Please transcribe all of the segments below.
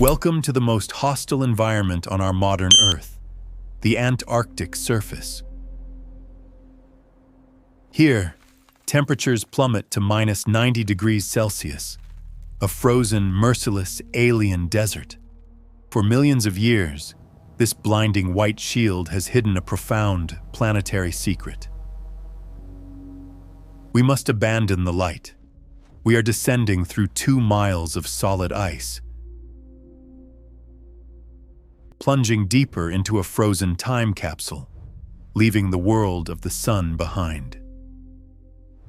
Welcome to the most hostile environment on our modern Earth, the Antarctic surface. Here, temperatures plummet to minus 90 degrees Celsius, a frozen, merciless, alien desert. For millions of years, this blinding white shield has hidden a profound planetary secret. We must abandon the light. We are descending through 2 miles of solid ice, plunging deeper into a frozen time capsule, leaving the world of the sun behind.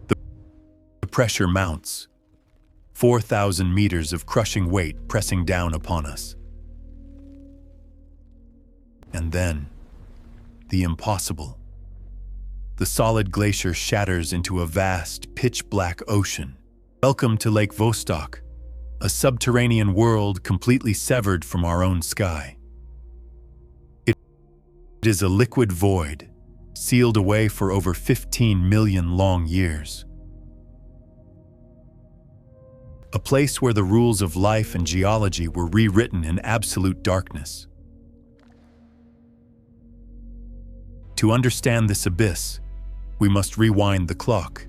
The pressure mounts, 4,000 meters of crushing weight pressing down upon us. And then, the impossible. The solid glacier shatters into a vast, pitch-black ocean. Welcome to Lake Vostok, a subterranean world completely severed from our own sky. It is a liquid void, sealed away for over 15 million long years. A place where the rules of life and geology were rewritten in absolute darkness. To understand this abyss, we must rewind the clock.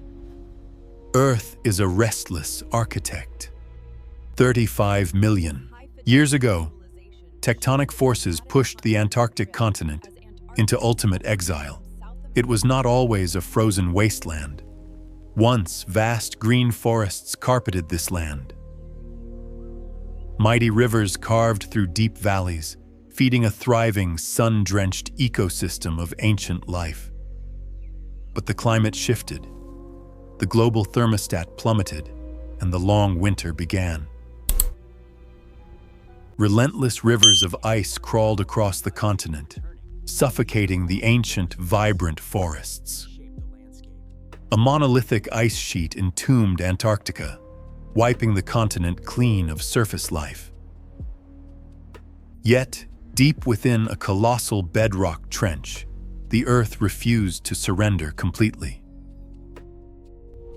Earth is a restless architect. 35 million years ago, tectonic forces pushed the Antarctic continent into ultimate exile. It was not always a frozen wasteland. Once, vast green forests carpeted this land. Mighty rivers carved through deep valleys, feeding a thriving, sun-drenched ecosystem of ancient life. But the climate shifted. The global thermostat plummeted, and the long winter began. Relentless rivers of ice crawled across the continent, suffocating the ancient, vibrant forests. A monolithic ice sheet entombed Antarctica, wiping the continent clean of surface life. Yet, deep within a colossal bedrock trench, the Earth refused to surrender completely.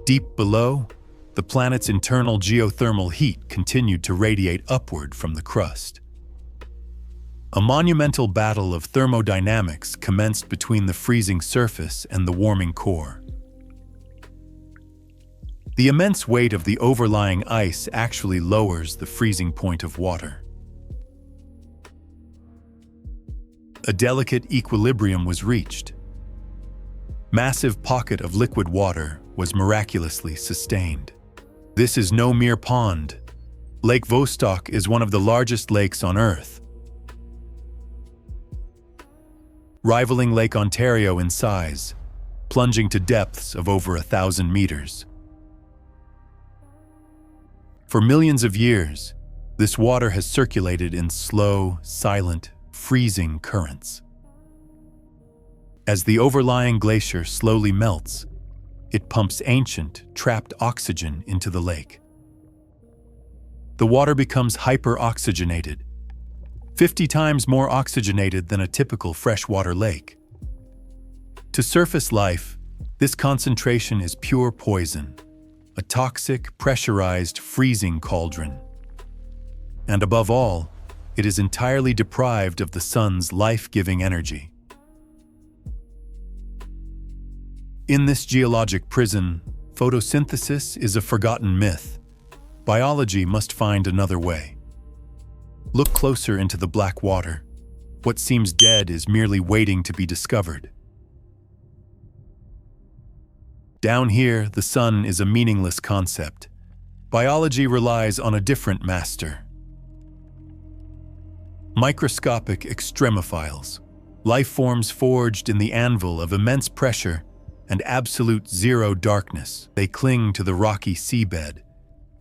Deep below, the planet's internal geothermal heat continued to radiate upward from the crust. A monumental battle of thermodynamics commenced between the freezing surface and the warming core. The immense weight of the overlying ice actually lowers the freezing point of water. A delicate equilibrium was reached. Massive pocket of liquid water was miraculously sustained. This is no mere pond. Lake Vostok is one of the largest lakes on Earth, rivaling Lake Ontario in size, plunging to depths of over 1,000 meters. For millions of years, this water has circulated in slow, silent, freezing currents. As the overlying glacier slowly melts, it pumps ancient, trapped oxygen into the lake. The water becomes hyper-oxygenated, 50 times more oxygenated than a typical freshwater lake. To surface life, this concentration is pure poison, a toxic, pressurized, freezing cauldron. And above all, it is entirely deprived of the sun's life-giving energy. In this geologic prison, photosynthesis is a forgotten myth. Biology must find another way. Look closer into the black water. What seems dead is merely waiting to be discovered. Down here, the sun is a meaningless concept. Biology relies on a different master. Microscopic extremophiles, life forms forged in the anvil of immense pressure and absolute zero darkness. They cling to the rocky seabed,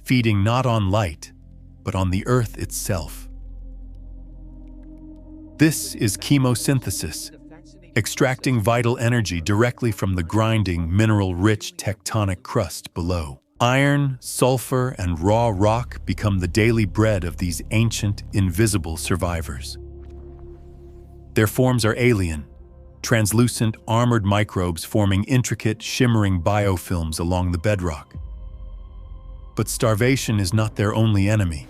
feeding not on light, but on the Earth itself. This is chemosynthesis, extracting vital energy directly from the grinding, mineral-rich tectonic crust below. Iron, sulfur, and raw rock become the daily bread of these ancient, invisible survivors. Their forms are alien, translucent, armored microbes forming intricate, shimmering biofilms along the bedrock. But starvation is not their only enemy.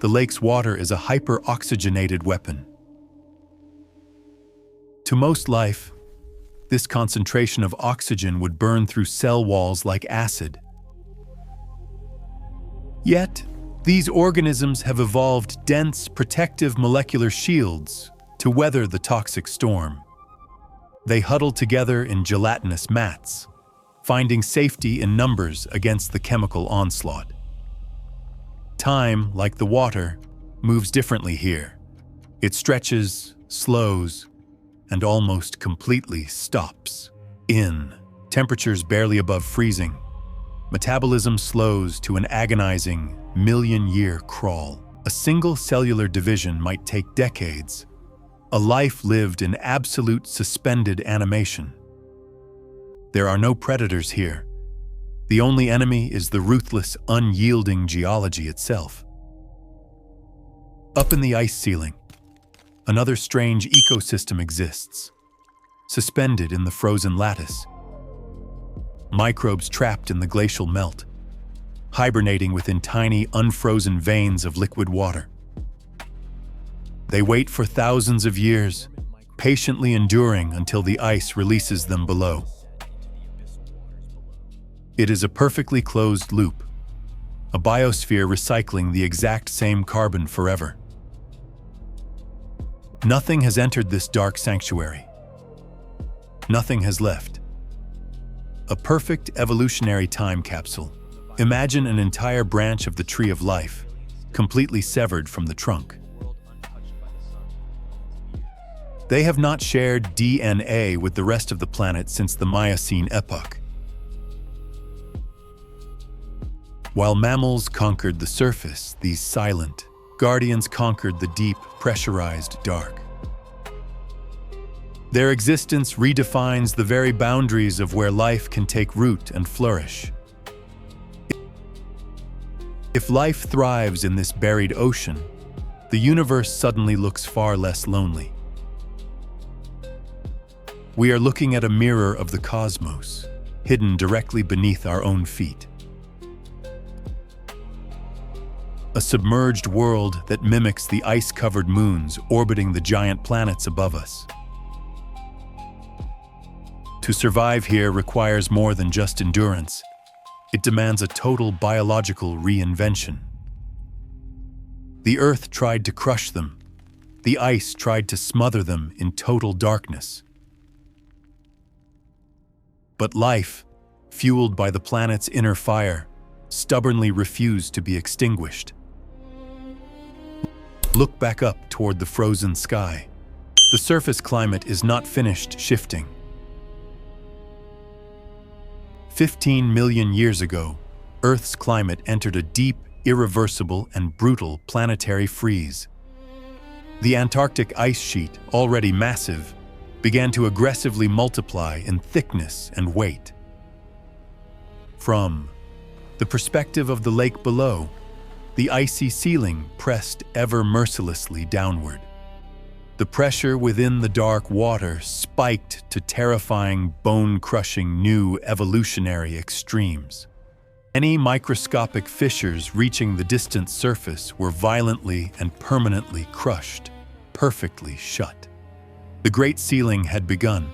the lake's water is a hyper-oxygenated weapon. To most life, this concentration of oxygen would burn through cell walls like acid. Yet, these organisms have evolved dense, protective molecular shields to weather the toxic storm. They huddle together in gelatinous mats, finding safety in numbers against the chemical onslaught. Time, like the water, moves differently here. It stretches, slows, and almost completely stops. In temperatures barely above freezing, metabolism slows to an agonizing million-year crawl. A single cellular division might take decades, a life lived in absolute suspended animation. There are no predators here. The only enemy is the ruthless, unyielding geology itself. Up in the ice ceiling, another strange ecosystem exists, suspended in the frozen lattice. Microbes trapped in the glacial melt, hibernating within tiny, unfrozen veins of liquid water. They wait for thousands of years, patiently enduring until the ice releases them below. It is a perfectly closed loop, a biosphere recycling the exact same carbon forever. Nothing has entered this dark sanctuary. Nothing has left. A perfect evolutionary time capsule. Imagine an entire branch of the tree of life, completely severed from the trunk. They have not shared DNA with the rest of the planet since the Miocene Epoch. While mammals conquered the surface, these silent guardians conquered the deep, pressurized dark. Their existence redefines the very boundaries of where life can take root and flourish. If life thrives in this buried ocean, the universe suddenly looks far less lonely. We are looking at a mirror of the cosmos, hidden directly beneath our own feet. A submerged world that mimics the ice-covered moons orbiting the giant planets above us. To survive here requires more than just endurance. It demands a total biological reinvention. The Earth tried to crush them. The ice tried to smother them in total darkness. But life, fueled by the planet's inner fire, stubbornly refused to be extinguished. Look back up toward the frozen sky. The surface climate is not finished shifting. 15 million years ago, Earth's climate entered a deep, irreversible, and brutal planetary freeze. The Antarctic ice sheet, already massive, began to aggressively multiply in thickness and weight. From the perspective of the lake below, the icy ceiling pressed ever mercilessly downward. The pressure within the dark water spiked to terrifying, bone-crushing new evolutionary extremes. Any microscopic fissures reaching the distant surface were violently and permanently crushed, perfectly shut. The Great Sealing had begun.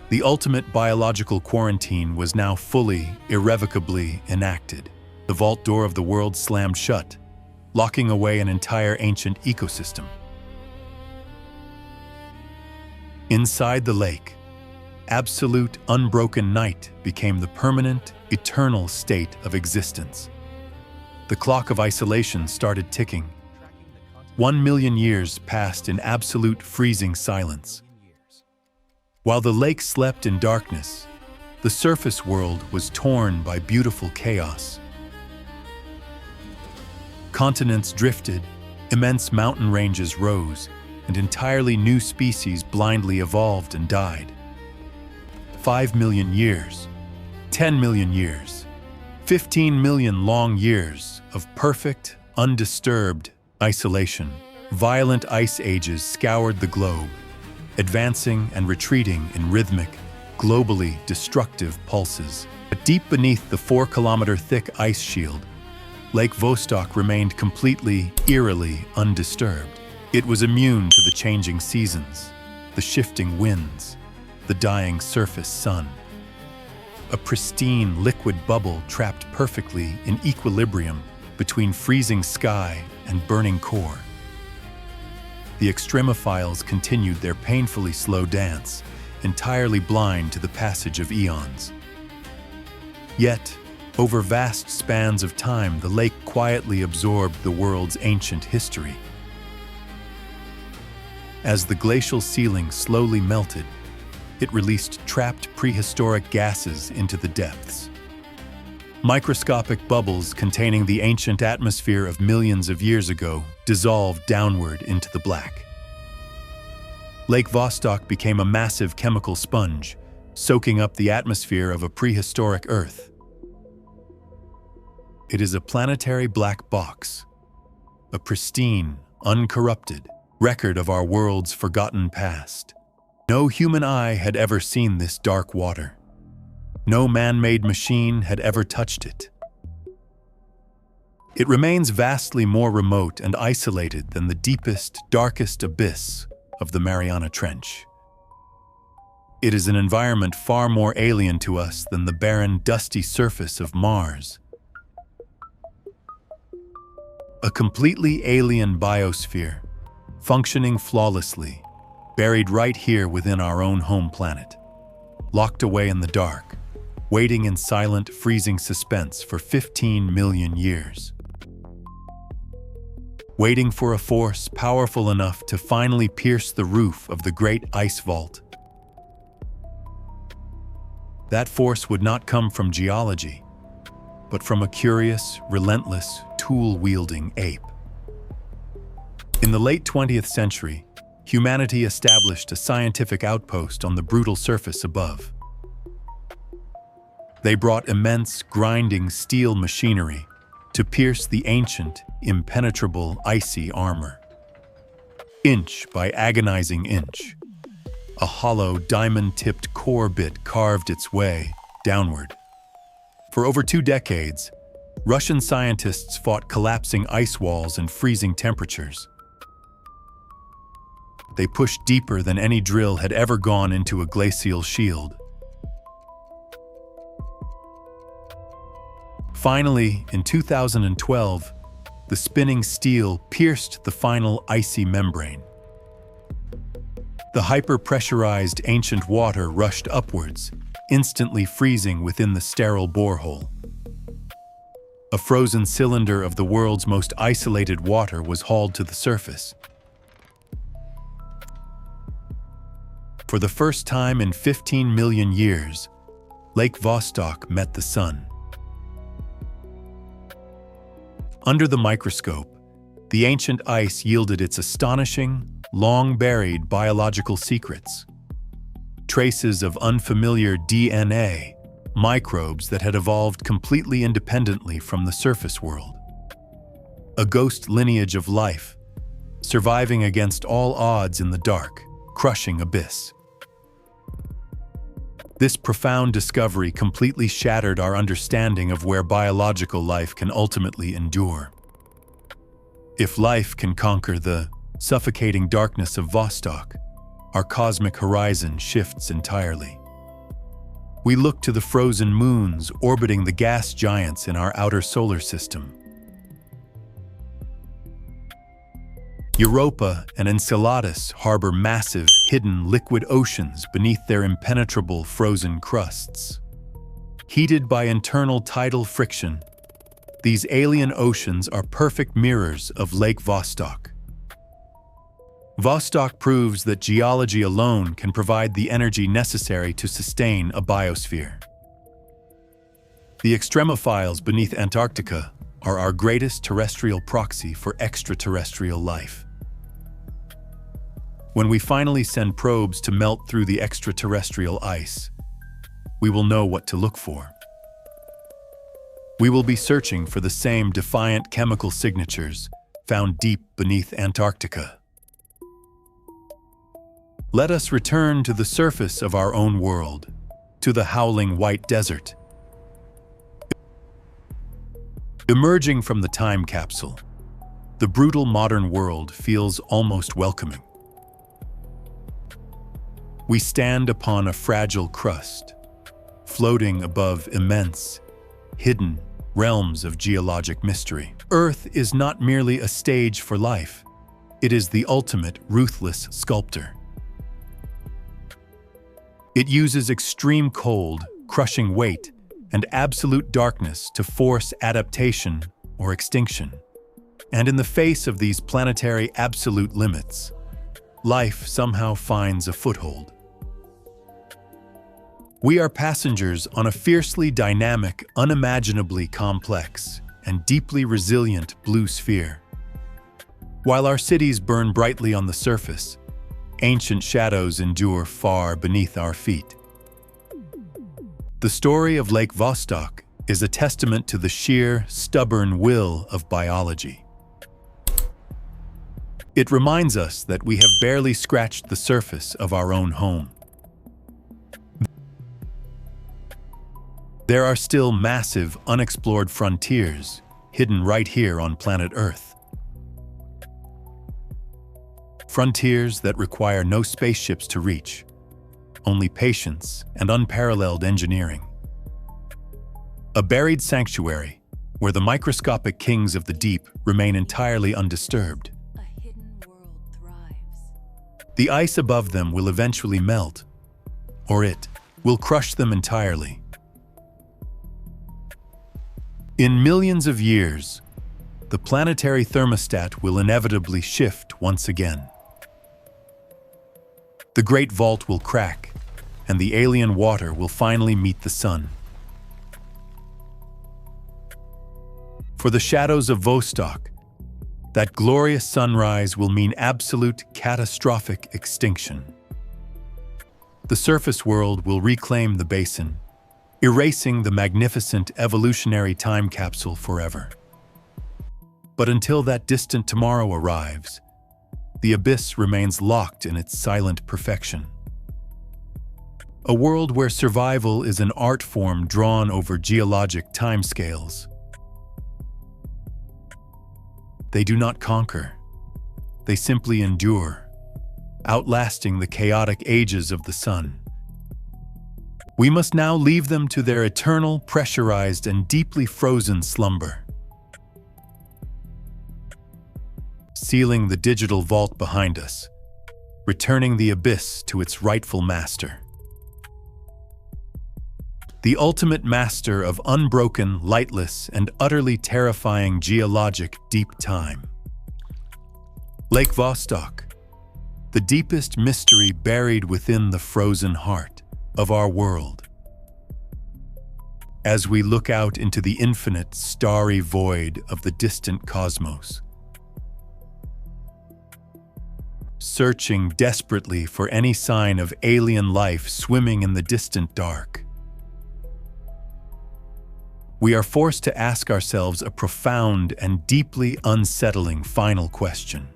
The ultimate biological quarantine was now fully, irrevocably enacted. The vault door of the world slammed shut, locking away an entire ancient ecosystem. Inside the lake, absolute, unbroken night became the permanent, eternal state of existence. The clock of isolation started ticking. 1 million years passed in absolute freezing silence. While the lake slept in darkness, the surface world was torn by beautiful chaos. Continents drifted, immense mountain ranges rose, and entirely new species blindly evolved and died. 5 million years, 10 million years, 15 million long years of perfect, undisturbed isolation. Violent ice ages scoured the globe, advancing and retreating in rhythmic, globally destructive pulses. But deep beneath the 4-kilometer thick ice shield, Lake Vostok remained completely, eerily undisturbed. It was immune to the changing seasons, the shifting winds, the dying surface sun. A pristine liquid bubble trapped perfectly in equilibrium between freezing sky and burning core. The extremophiles continued their painfully slow dance, entirely blind to the passage of eons. Yet, over vast spans of time, the lake quietly absorbed the world's ancient history. As the glacial ceiling slowly melted, it released trapped prehistoric gases into the depths. Microscopic bubbles containing the ancient atmosphere of millions of years ago dissolved downward into the black. Lake Vostok became a massive chemical sponge, soaking up the atmosphere of a prehistoric Earth. It is a planetary black box, a pristine, uncorrupted record of our world's forgotten past. No human eye had ever seen this dark water. No man-made machine had ever touched it. It remains vastly more remote and isolated than the deepest, darkest abyss of the Mariana Trench. It is an environment far more alien to us than the barren, dusty surface of Mars. A completely alien biosphere, functioning flawlessly, buried right here within our own home planet, locked away in the dark, waiting in silent, freezing suspense for 15 million years. Waiting for a force powerful enough to finally pierce the roof of the great ice vault. That force would not come from geology, but from a curious, relentless, tool-wielding ape. In the late 20th century, humanity established a scientific outpost on the brutal surface above. They brought immense, grinding steel machinery to pierce the ancient, impenetrable, icy armor. Inch by agonizing inch, a hollow, diamond-tipped core bit carved its way downward. For over 2 decades, Russian scientists fought collapsing ice walls and freezing temperatures. They pushed deeper than any drill had ever gone into a glacial shield. Finally, in 2012, the spinning steel pierced the final icy membrane. The hyper-pressurized ancient water rushed upwards, instantly freezing within the sterile borehole. A frozen cylinder of the world's most isolated water was hauled to the surface. For the first time in 15 million years, Lake Vostok met the sun. Under the microscope, the ancient ice yielded its astonishing, long-buried biological secrets. Traces of unfamiliar DNA, microbes that had evolved completely independently from the surface world. A ghost lineage of life, surviving against all odds in the dark, crushing abyss. This profound discovery completely shattered our understanding of where biological life can ultimately endure. If life can conquer the suffocating darkness of Vostok, our cosmic horizon shifts entirely. We look to the frozen moons orbiting the gas giants in our outer solar system. Europa and Enceladus harbor massive, hidden liquid oceans beneath their impenetrable frozen crusts. Heated by internal tidal friction, these alien oceans are perfect mirrors of Lake Vostok. Vostok proves that geology alone can provide the energy necessary to sustain a biosphere. The extremophiles beneath Antarctica are our greatest terrestrial proxy for extraterrestrial life. When we finally send probes to melt through the extraterrestrial ice, we will know what to look for. We will be searching for the same defiant chemical signatures found deep beneath Antarctica. Let us return to the surface of our own world, to the howling white desert. Emerging from the time capsule, the brutal modern world feels almost welcoming. We stand upon a fragile crust, floating above immense, hidden realms of geologic mystery. Earth is not merely a stage for life, it is the ultimate ruthless sculptor. It uses extreme cold, crushing weight, and absolute darkness to force adaptation or extinction. And in the face of these planetary absolute limits, life somehow finds a foothold. We are passengers on a fiercely dynamic, unimaginably complex, and deeply resilient blue sphere. While our cities burn brightly on the surface, ancient shadows endure far beneath our feet. The story of Lake Vostok is a testament to the sheer, stubborn will of biology. It reminds us that we have barely scratched the surface of our own home. There are still massive, unexplored frontiers hidden right here on planet Earth. Frontiers that require no spaceships to reach, only patience and unparalleled engineering. A buried sanctuary where the microscopic kings of the deep remain entirely undisturbed. A hidden world thrives. The ice above them will eventually melt, or it will crush them entirely. In millions of years, the planetary thermostat will inevitably shift once again. The Great Vault will crack, and the alien water will finally meet the sun. For the shadows of Vostok, that glorious sunrise will mean absolute catastrophic extinction. The surface world will reclaim the basin, erasing the magnificent evolutionary time capsule forever. But until that distant tomorrow arrives, the abyss remains locked in its silent perfection. A world where survival is an art form drawn over geologic timescales. They do not conquer, they simply endure, outlasting the chaotic ages of the sun. We must now leave them to their eternal, pressurized, and deeply frozen slumber. Sealing the digital vault behind us, returning the abyss to its rightful master. The ultimate master of unbroken, lightless, and utterly terrifying geologic deep time. Lake Vostok, the deepest mystery buried within the frozen heart of our world. As we look out into the infinite, starry void of the distant cosmos, searching desperately for any sign of alien life swimming in the distant dark, we are forced to ask ourselves a profound and deeply unsettling final question.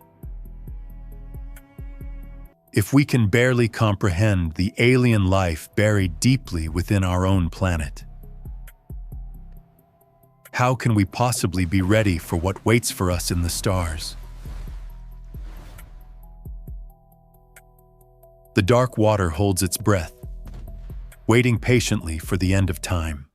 If we can barely comprehend the alien life buried deeply within our own planet, how can we possibly be ready for what waits for us in the stars? The dark water holds its breath, waiting patiently for the end of time.